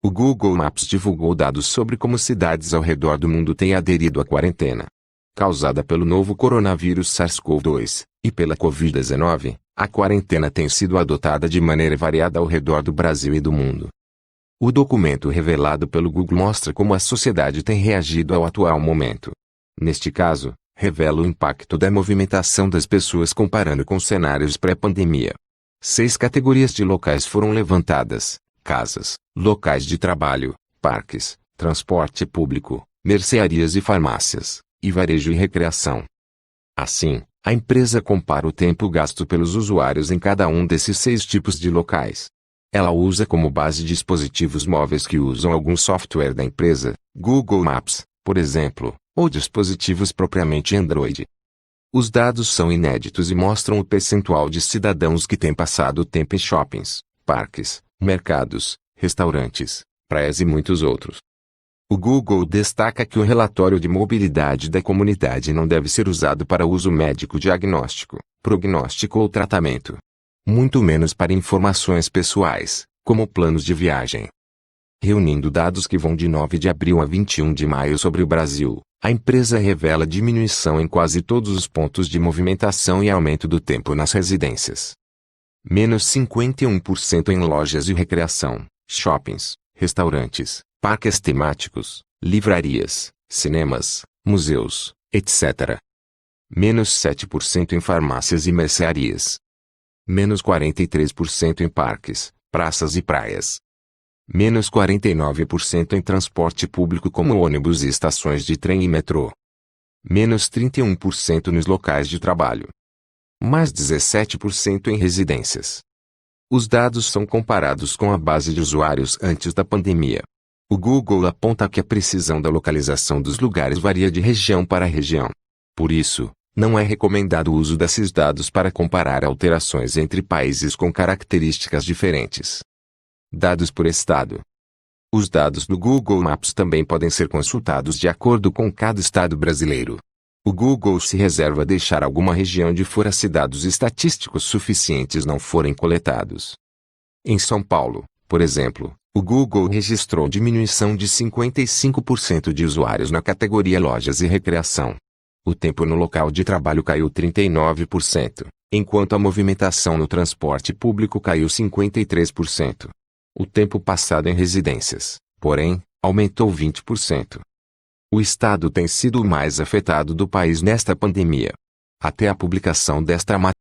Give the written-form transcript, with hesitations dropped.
O Google Maps divulgou dados sobre como cidades ao redor do mundo têm aderido à quarentena. Causada pelo novo coronavírus SARS-CoV-2 e pela Covid-19, a quarentena tem sido adotada de maneira variada ao redor do Brasil e do mundo. O documento revelado pelo Google mostra como a sociedade tem reagido ao atual momento. Neste caso, revela o impacto da movimentação das pessoas comparando com cenários pré-pandemia. 6 categorias de locais foram levantadas: casas, locais de trabalho, parques, transporte público, mercearias e farmácias, e varejo e recreação. Assim, a empresa compara o tempo gasto pelos usuários em cada um desses 6 tipos de locais. Ela usa como base dispositivos móveis que usam algum software da empresa, Google Maps, por exemplo, ou dispositivos propriamente Android. Os dados são inéditos e mostram o percentual de cidadãos que têm passado tempo em shoppings, parques, mercados, restaurantes, praias e muitos outros. O Google destaca que o relatório de mobilidade da comunidade não deve ser usado para uso médico, diagnóstico, prognóstico ou tratamento. Muito menos para informações pessoais, como planos de viagem. Reunindo dados que vão de 9 de abril a 21 de maio sobre o Brasil, a empresa revela diminuição em quase todos os pontos de movimentação e aumento do tempo nas residências. Menos 51% em lojas de recreação, shoppings, restaurantes, parques temáticos, livrarias, cinemas, museus, etc. Menos 7% em farmácias e mercearias. Menos 43% em parques, praças e praias. Menos 49% em transporte público como ônibus e estações de trem e metrô. Menos 31% nos locais de trabalho. Mais 17% em residências. Os dados são comparados com a base de usuários antes da pandemia. O Google aponta que a precisão da localização dos lugares varia de região para região. Por isso, não é recomendado o uso desses dados para comparar alterações entre países com características diferentes. Dados por estado. Os dados do Google Maps também podem ser consultados de acordo com cada estado brasileiro. O Google se reserva a deixar alguma região de fora se dados estatísticos suficientes não forem coletados. Em São Paulo, por exemplo, o Google registrou diminuição de 55% de usuários na categoria lojas e recreação. O tempo no local de trabalho caiu 39%, enquanto a movimentação no transporte público caiu 53%. O tempo passado em residências, porém, aumentou 20%. O estado tem sido o mais afetado do país nesta pandemia. Até a publicação desta matéria,